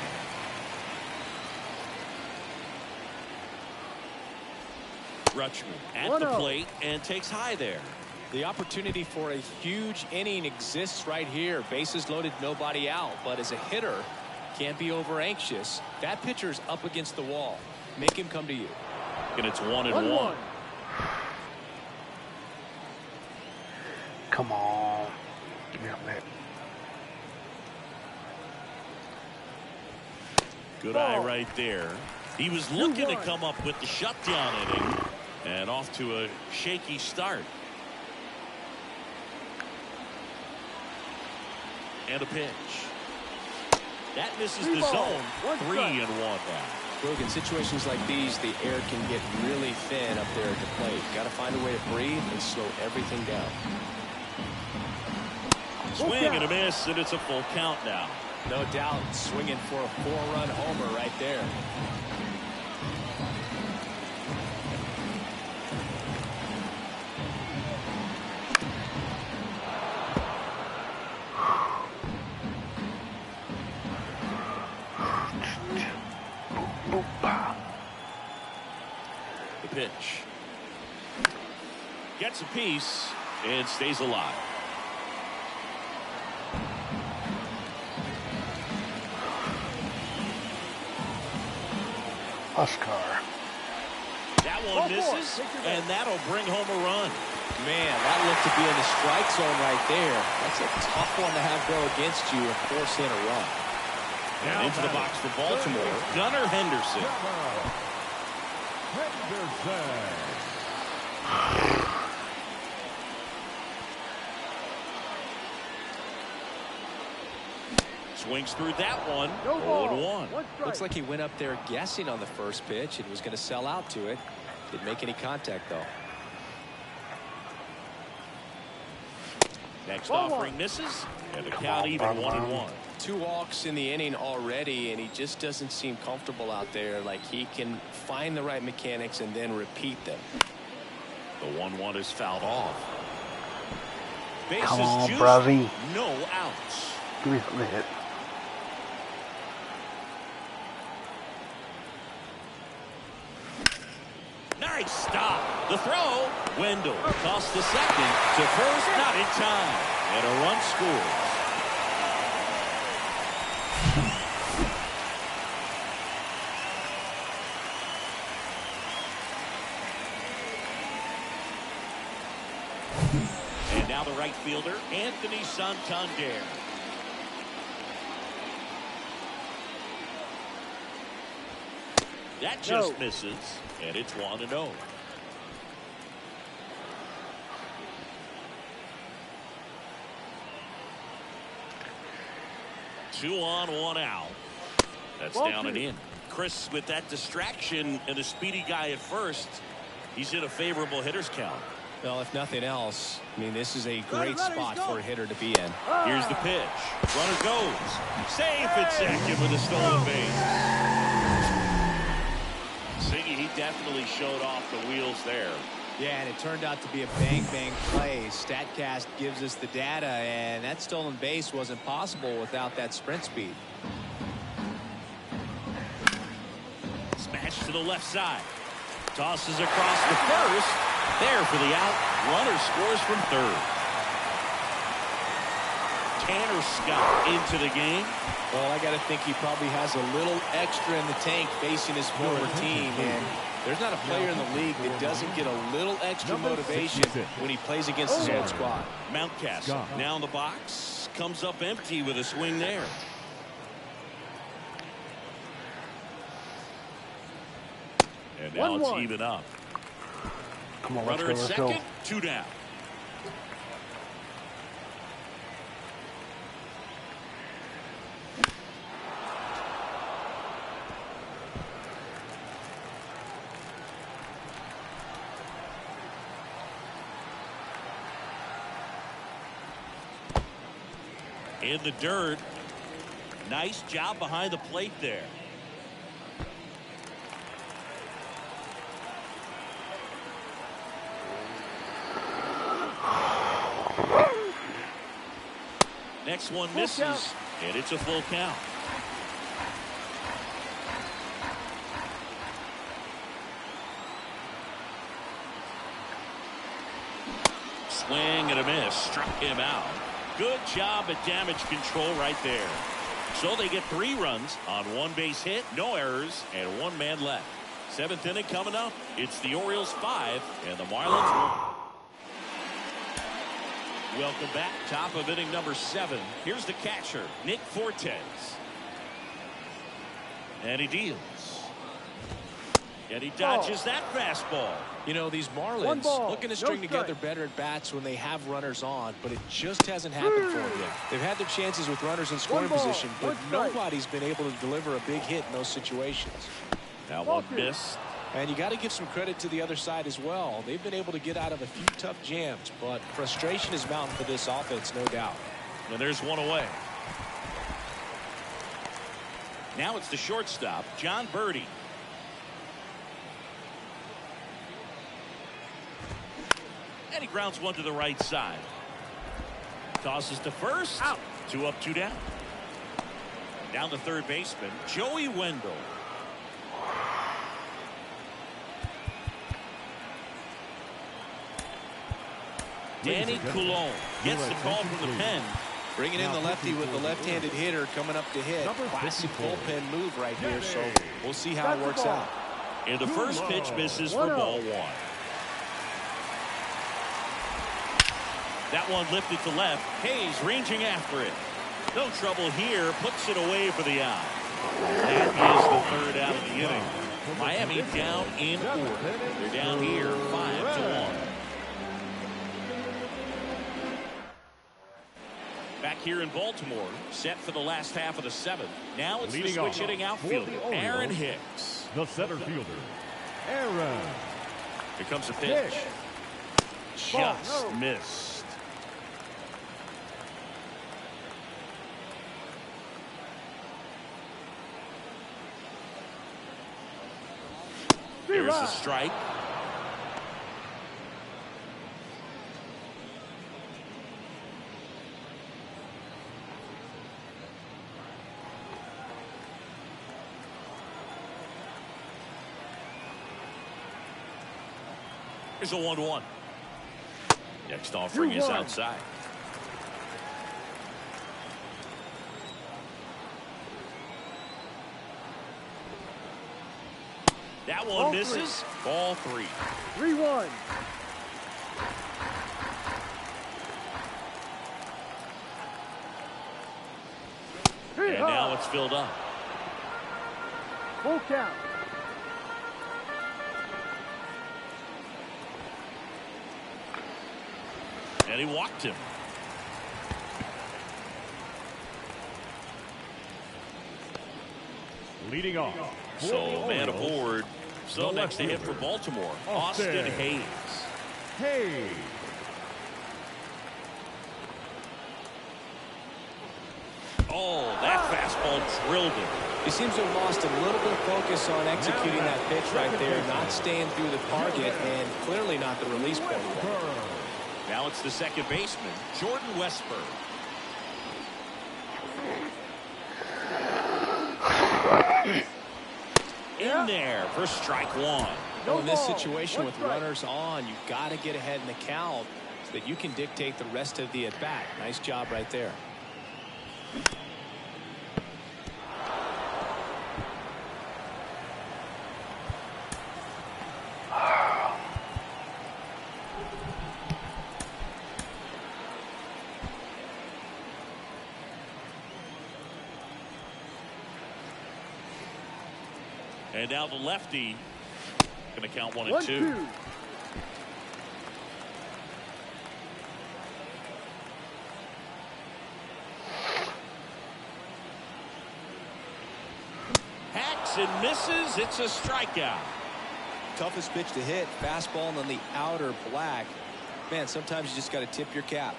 Rutschman at the plate and takes high there. The opportunity for a huge inning exists right here. Bases loaded, nobody out. But as a hitter, can't be over anxious. That pitcher's up against the wall. Make him come to you. And it's 1-1. Come on. Give me up there. Good eye right there. He was looking to come up with the shutdown inning. And off to a shaky start. And a pitch. That misses the zone. 3-1 now. Look, in situations like these, the air can get really thin up there at the plate. Got to find a way to breathe and slow everything down. Swing and a miss, and it's a full count now. No doubt, swinging for a 4-run homer right there. The pitch. Gets a piece and stays alive. Oscar. That one misses, and that'll bring home a run. Man, that looked to be in the strike zone right there. That's a tough one to have go against you and force in a run. And into the box for Baltimore, Gunnar Henderson. Swings through that one. 0-1. Looks like he went up there guessing on the first pitch and was going to sell out to it. Didn't make any contact, though. Next offering misses, and the count even 1-1. 2 walks in the inning already, and he just doesn't seem comfortable out there. Like he can find the right mechanics and then repeat them. The 1-1 is fouled off. Bases Come on, juice, Bravy. no outs. Give me the hit. Nice stop. The throw. Wendell tossed to second. To first, not in time. And a run scores. And now the right fielder, Anthony Santander. That just misses, and it's 1-0. Two on, 1 out. That's down and in. Chris, with that distraction and a speedy guy at first, he's in a favorable hitter's count. Well, if nothing else, I mean, this is a great spot for a hitter to be in. Here's the pitch. Runner goes. Safe at second with a stolen base. Siggy, he definitely showed off the wheels there. Yeah, and it turned out to be a bang-bang play. StatCast gives us the data, and that stolen base wasn't possible without that sprint speed. Smash to the left side. Tosses across the first. There for the out. Runner scores from third. Tanner Scott into the game. Well, I got to think he probably has a little extra in the tank facing his former team. And there's not a player in the league that doesn't get a little extra motivation when he plays against his own squad. Mountcastle now in the box. Comes up empty with a swing there. And now it's even up. Come on, Runner at let's second, go. 2 down. In the dirt. Nice job behind the plate there. Next one misses, and it's a full count. Swing and a miss. Struck him out. Good job at damage control right there. So they get 3 runs on 1 base hit, no errors, and 1 man left. 7th inning coming up. It's the Orioles 5 and the Marlins 1. Welcome back. Top of inning number 7. Here's the catcher, Nick Fortes. And he deals. And he dodges that fastball. You know, these Marlins looking to string together better at bats when they have runners on, but it just hasn't happened for them yet. They've had their chances with runners in scoring position, but nobody's been able to deliver a big hit in those situations. Now one miss. And you got to give some credit to the other side as well. They've been able to get out of a few tough jams, but frustration is mounting for this offense, no doubt. And there's one away. Now it's the shortstop, John Birdie. And he grounds one to the right side. Tosses to first. Out. 2 up, 2 down. Down to third baseman, Joey Wendell. Danny Coulombe gets the call from the pen. Bringing in the lefty with the left-handed hitter coming up to hit. Classic bullpen move right here, so we'll see how it works out. And the first pitch misses for ball 1. That one lifted to left. Hayes ranging after it. No trouble here. Puts it away for the out. That is the 3rd out of the inning. Miami down in order. They're down here 5-1. Back here in Baltimore, set for the last half of the 7th. Now it's the switch hitting outfielder, Aaron Hicks. The center fielder, Aaron. Here comes a pitch. Just missed. There's a strike. Here's a 1-1. Next offering is outside. That one misses. Ball 3. 3-1. And now it's filled up. Full count. And he walked him. Leading off. So man aboard. So next to hit for Baltimore, Austin Hayes. Hayes. Oh, that fastball drilled him. He seems to have lost a little bit of focus on executing that pitch right there, not staying through the target, and clearly not the release point. Now it's the second baseman, Jordan Westburg. In there for strike 1. In this situation with runners on, you've got to get ahead in the count so that you can dictate the rest of the at-bat. Nice job right there. And now the lefty. Going to count 1-2. Hacks and misses. It's a strikeout. Toughest pitch to hit. Fastball on the outer black. Man, sometimes you just got to tip your cap.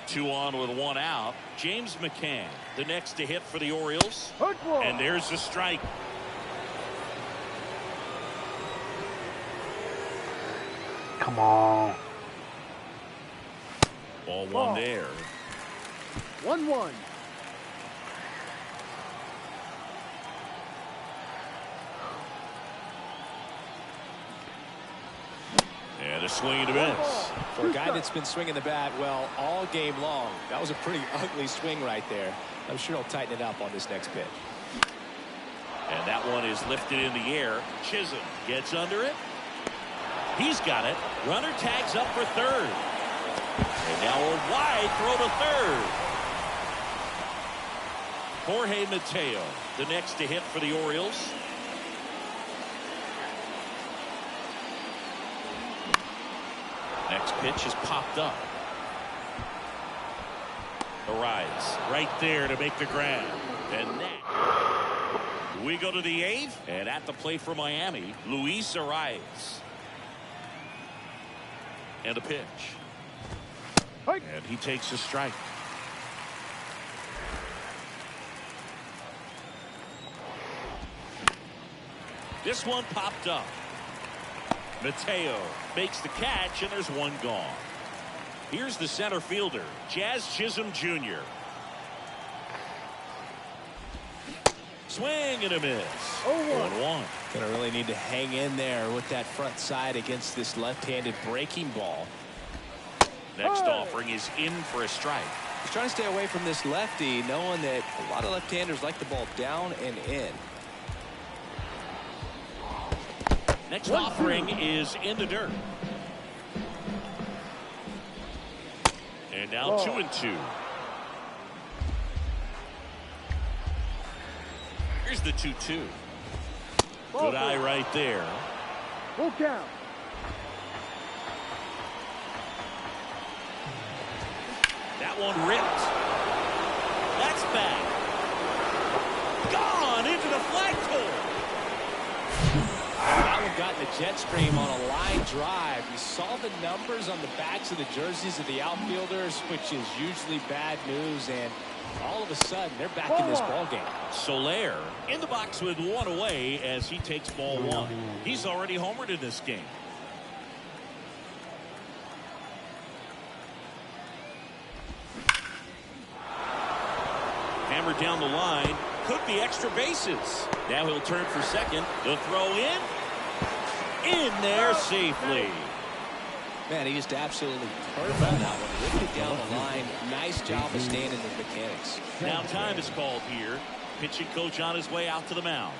2 on with 1 out. James McCann, the next to hit for the Orioles. And there's the strike. Come on. Ball 1 there. 1-1. And a swing and a miss. For a guy that's been swinging the bat, well, all game long, that was a pretty ugly swing right there. I'm sure he'll tighten it up on this next pitch. And that one is lifted in the air. Chisholm gets under it. He's got it. Runner tags up for third. And now a wide throw to third. Jorge Mateo, the next to hit for the Orioles. Next pitch is popped up. Arrives right there to make the grab. And now we go to the 8th. And at the plate for Miami, Luis Arias. And a pitch. And he takes a strike. This one popped up. Mateo makes the catch, and there's 1 gone. Here's the center fielder, Jazz Chisholm Jr. Swing and a miss. 1-1. Gonna really need to hang in there with that front side against this left-handed breaking ball. Next offering is in for a strike. He's trying to stay away from this lefty, knowing that a lot of left-handers like the ball down and in. Next offering is in the dirt. And now 2-2. Here's the 2-2. Good eye right there. Full count. That one ripped. That's back. Gone into the flagpole. That one got in the jet stream on a line drive. You saw the numbers on the backs of the jerseys of the outfielders, which is usually bad news, and all of a sudden they're back in this ball game. Soler in the box with 1 away as he takes ball 1. He's already homered in this game. Hammered down the line, cooked the extra bases. Now he'll turn for second. The throw in there safely. Man, he just absolutely perfect on that one. Ripped it down the line. Nice job of staying in the mechanics. Now time is called here. Pitching coach on his way out to the mound.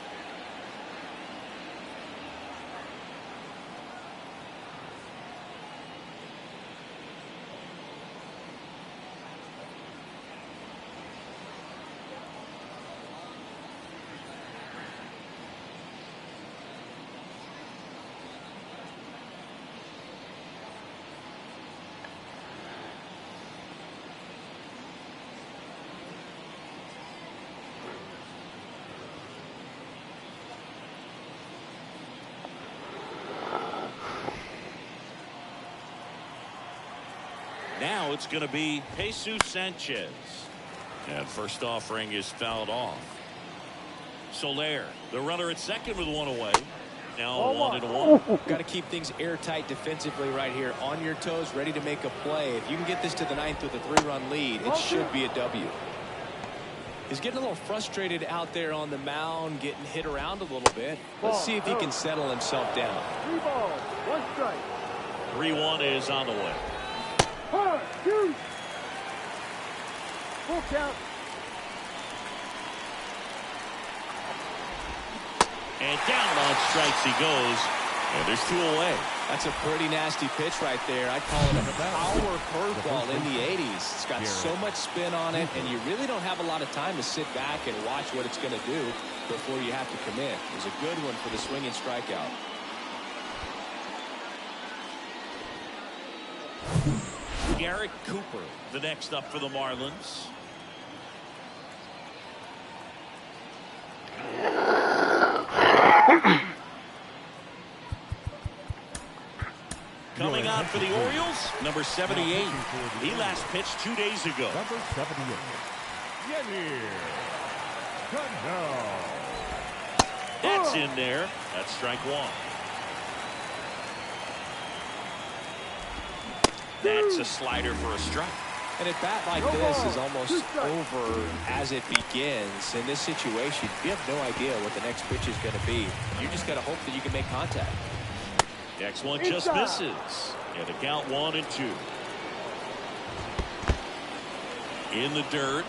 Now it's going to be Jesus Sanchez. And first offering is fouled off. Soler, the runner at second with 1 away. Now 1-1. Got to keep things airtight defensively right here. On your toes, ready to make a play. If you can get this to the 9th with a 3-run lead, it should be a W. He's getting a little frustrated out there on the mound, getting hit around a little bit. Let's see if he can settle himself down. 3 balls, 1 strike. 3-1 is on the way. 1, 2. Full count. And down on strikes he goes. And there's 2 away. That's a pretty nasty pitch right there. I'd call it a power curveball in the 80s. It's got so much spin on it, and you really don't have a lot of time to sit back and watch what it's going to do before you have to commit. It was a good one for the swinging strikeout. Garrett Cooper, the next up for the Marlins. Coming on for the Orioles, number 78. He last pitched 2 days ago. Number 78. Yadier. Cano. That's in there. That's strike one. That's a slider for a strike. And a bat like this is almost over as it begins. In this situation, you have no idea what the next pitch is going to be. You just got to hope that you can make contact. Next one just misses. Yeah, the count 1-2. In the dirt.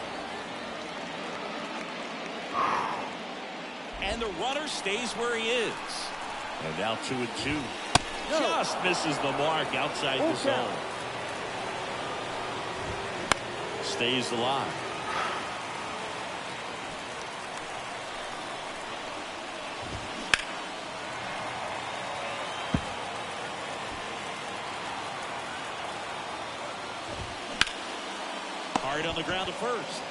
And the runner stays where he is. And now 2-2. Just misses the mark outside the zone. Stays alive. Hard on the ground to first.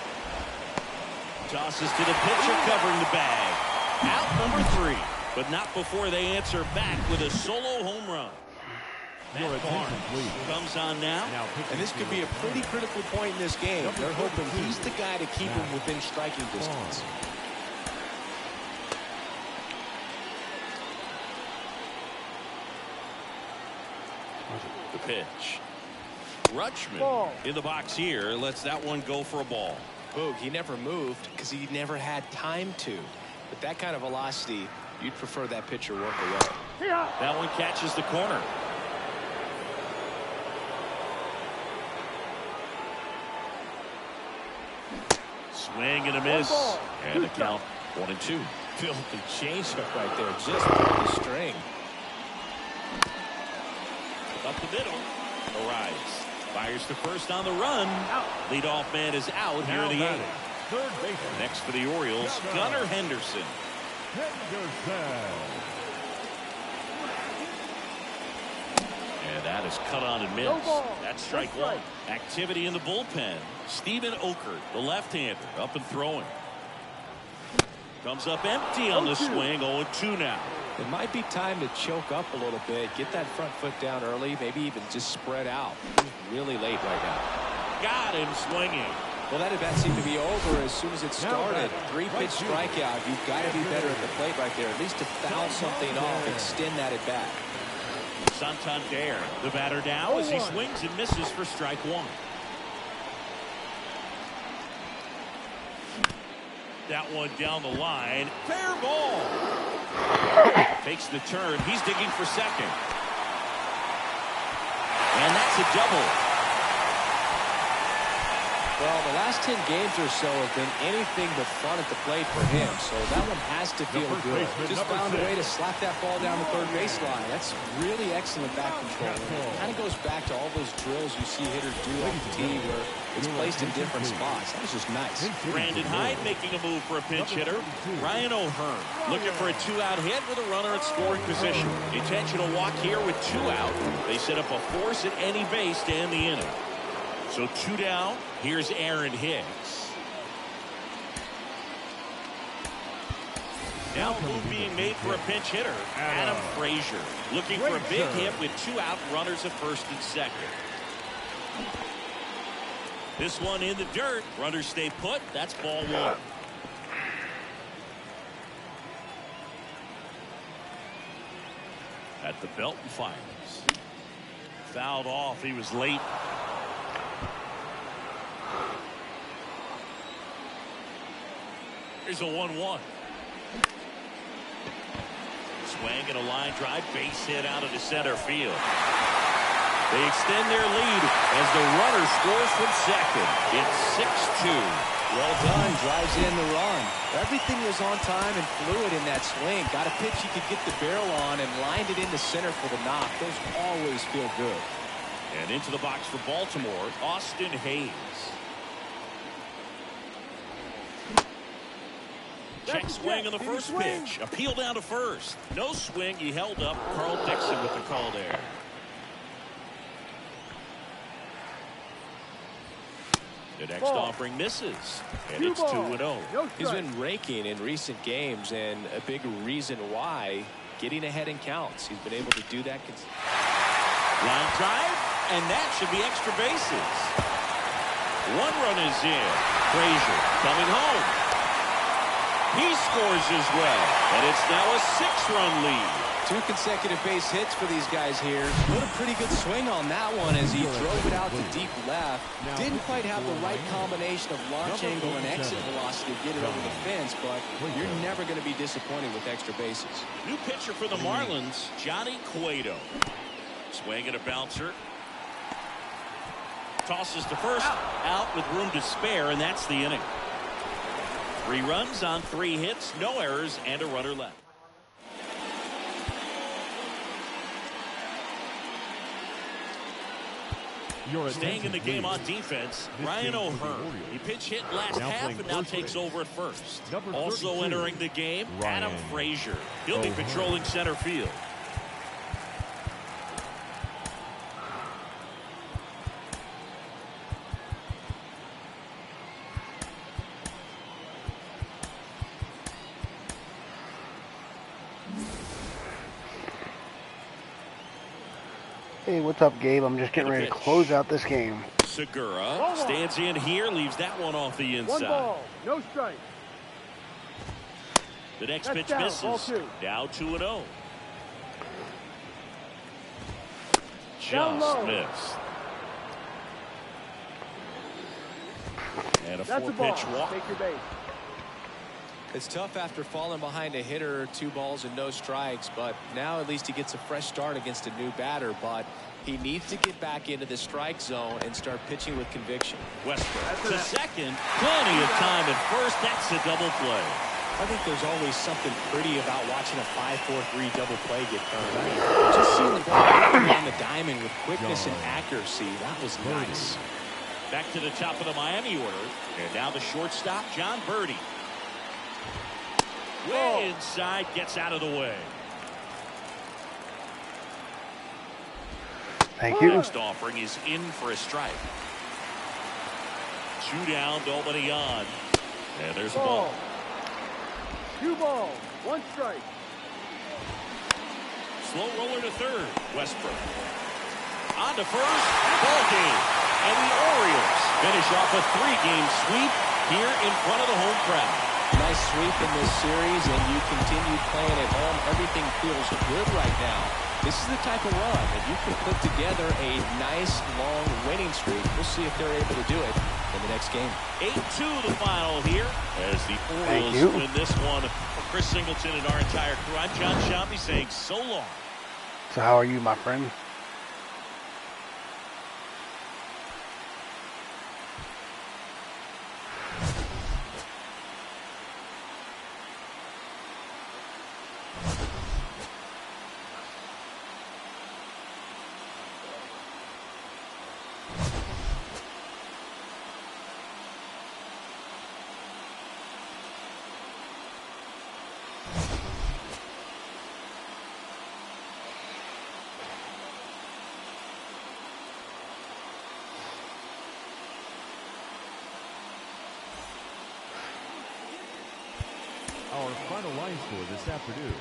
Tosses to the pitcher covering the bag. Out number 3. But not before they answer back with a solo home run. Matt Barnes comes on now. And this could be a pretty critical point in this game. They're hoping he's the guy to keep him within striking distance. The pitch. Rutschman in the box here. Lets that one go for a ball. Boog, he never moved because he never had time to. With that kind of velocity, you'd prefer that pitcher work away. That one catches the corner. Swing and a miss. And the count 1-2. Filthy changeup right there, just on the string. Up the middle. Arise. Fires to first on the run. Leadoff man is out here in the 8th. Third base. Next for the Orioles, Gunnar Henderson. And that is cut on and missed. That's strike one. Activity in the bullpen. Steven Okert, the left-hander, up and throwing. Comes up empty on the swing. 0-2 now. It might be time to choke up a little bit, get that front foot down early, maybe even just spread out. He's really late right now. Got him swinging. Well, that at-bat seemed to be over as soon as it started. 3-pitch strikeout. You've got to be better at the plate right there, at least to foul something off, extend that at-bat. Santander, the batter now as he swings and misses for strike one. That one down the line. Fair ball. Takes the turn. He's digging for second. And that's a double. Well, the last 10 games or so have been anything but fun at the plate for him, so that one has to feel good. Just found a way to slap that ball down the third baseline. That's really excellent back control. It kind of goes back to all those drills you see hitters do off the tee where it's placed in different spots. That was just nice. Brandon Hyde making a move for a pinch hitter. Ryan O'Hearn looking for a 2-out hit with a runner at scoring position. Intentional walk here with 2 out. They set up a force at any base to end the inning. So 2 down. Here's Aaron Hicks. Now move being made for a pinch hitter. Adam Frazier looking for a big hit with 2 out, runners at first and second. This one in the dirt. Runners stay put. That's ball 1. At the belt and fires. Fouled off. He was late. Here's a 1-1. Swing and a line drive, base hit out into center field. They extend their lead as the runner scores from second. It's 6-2. Well done, drives in the run. Everything was on time and fluid in that swing. Got a pitch he could get the barrel on and lined it into center for the knock. Those always feel good. And into the box for Baltimore, Austin Hayes. Check swing on the first pitch. Appeal down to first. No swing. He held up. Carl Dixon with the call there. The next Ball. offering misses, and Cue it's ball. 2-0. No He's strike. been raking in recent games, and a big reason why, getting ahead in counts. He's been able to do that. Line drive, and that should be extra bases. One run is in. Frazier coming home. He scores as well, and it's now a 6-run lead. 2 consecutive base hits for these guys here. What a pretty good swing on that one as he drove it out to deep left. Didn't quite have the right combination of launch angle and exit velocity to get it over the fence, but you're never going to be disappointed with extra bases. New pitcher for the Marlins, Johnny Cueto. Swing and a bouncer. Tosses to first, out with room to spare, and that's the inning. 3 runs on 3 hits, no errors, and a runner left. Staying in the game on defense, Ryan O'Hearn. He pinch hit last half and now takes over at first. Also entering the game, Adam Frazier. He'll be patrolling center field. Hey, what's up, Gabe? I'm just getting ready to close out this game. Segura stands in here, leaves that one off the 1 inside. ball. No strike. The next That's pitch down, misses. ball 2. Now 2-0. Down Just low. missed. And a That's a ball. 4-pitch walk. Take your base. It's tough after falling behind a hitter, 2 balls and no strikes, but now at least he gets a fresh start against a new batter, but he needs to get back into the strike zone and start pitching with conviction. Westbrook to second. Plenty of time at first. That's a double play. I think there's always something pretty about watching a 5-4-3 double play get turned. I mean, just seeing the ball on the diamond with quickness and accuracy, that was nice. Back to the top of the Miami order. And now the shortstop, John Birdie. Way inside, gets out of the way. Thank you. Next offering is in for a strike. 2 down, nobody on. And there's a ball. 2 balls. 1 strike. Slow roller to third. Westbrook. On to first. Ball game. And the Orioles finish off a 3-game sweep here in front of the home crowd. Nice sweep in this series, and you continue playing at home. Everything feels good right now. This is the type of run that you can put together a nice, long winning streak. We'll see if they're able to do it in the next game. 8-2 the final here as the Orioles win this one. For Chris Singleton and our entire crew, I'm John Shampi saying so long. So how are you, my friend? Our final line score this afternoon.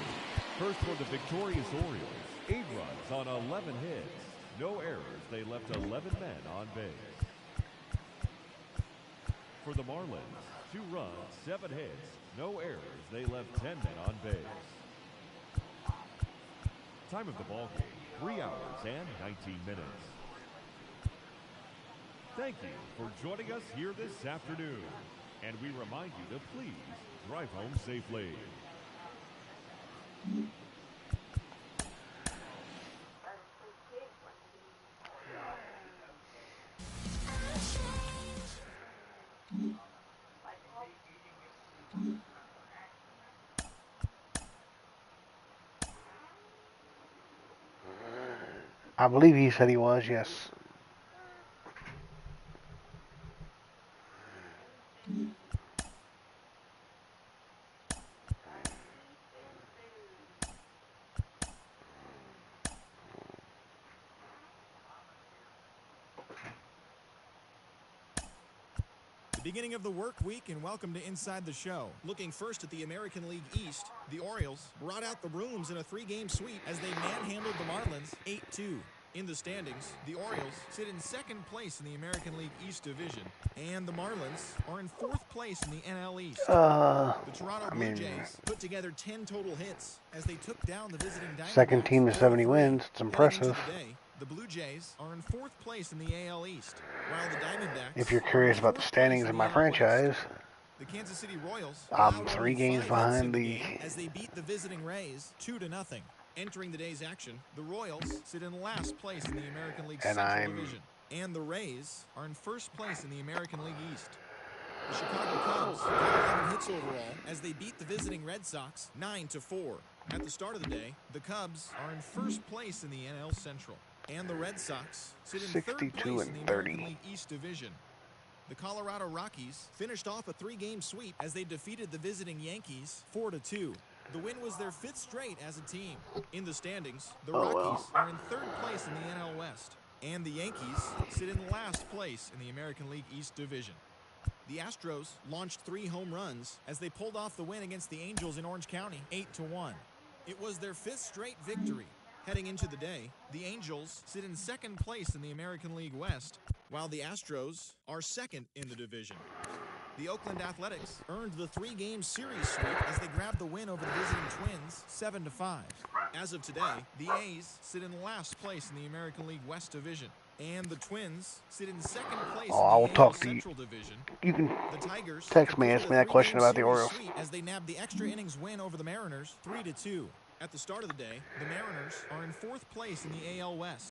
First for the victorious Orioles, 8 runs on 11 hits. No errors. They left 11 men on base. For the Marlins, 2 runs, 7 hits. No errors. They left 10 men on base. Time of the ball game, 3 hours and 19 minutes. Thank you for joining us here this afternoon. And we remind you to please drive home safely. I believe he said he was, yes. Beginning of the work week, and welcome to Inside the Show. Looking first at the American League East, the Orioles brought out the rooms in a 3-game sweep as they manhandled the Marlins 8-2. In the standings, the Orioles sit in second place in the American League East Division, and the Marlins are in fourth place in the NL East. The Toronto Blue Jays put together 10 total hits as they took down the visiting Diamondbacks. Second team to 70 wins. It's impressive. The Blue Jays are in fourth place in the AL East, while the Diamondbacks. If you're curious about the standings in my franchise, the Kansas City Royals I'm 3 games behind as they beat the visiting Rays 2-0. Entering the day's action, the Royals sit in last place in the American League Central Division, and the Rays are in first place in the American League East. The Chicago Cubs got 11 hits overall as they beat the visiting Red Sox 9-4. At the start of the day, the Cubs are in first place in the NL Central, and the Red Sox sit in third place in the American League East Division. The Colorado Rockies finished off a 3-game sweep as they defeated the visiting Yankees 4-2. The win was their 5th straight as a team. In the standings, the Rockies are in third place in the NL West, and the Yankees sit in last place in the American League East Division. The Astros launched 3 home runs as they pulled off the win against the Angels in Orange County 8-1. It was their 5th straight victory. Heading into the day, the Angels sit in second place in the American League West, while the Astros are second in the division. The Oakland Athletics earned the 3-game series sweep as they grabbed the win over the visiting Twins 7-5. As of today, the A's sit in last place in the American League West Division, and the Twins sit in second place in the AL Central Division. You can the Tigers text me, ask me that question about the Orioles. As they nabbed the extra innings win over the Mariners 3-2. At the start of the day, the Mariners are in fourth place in the AL West.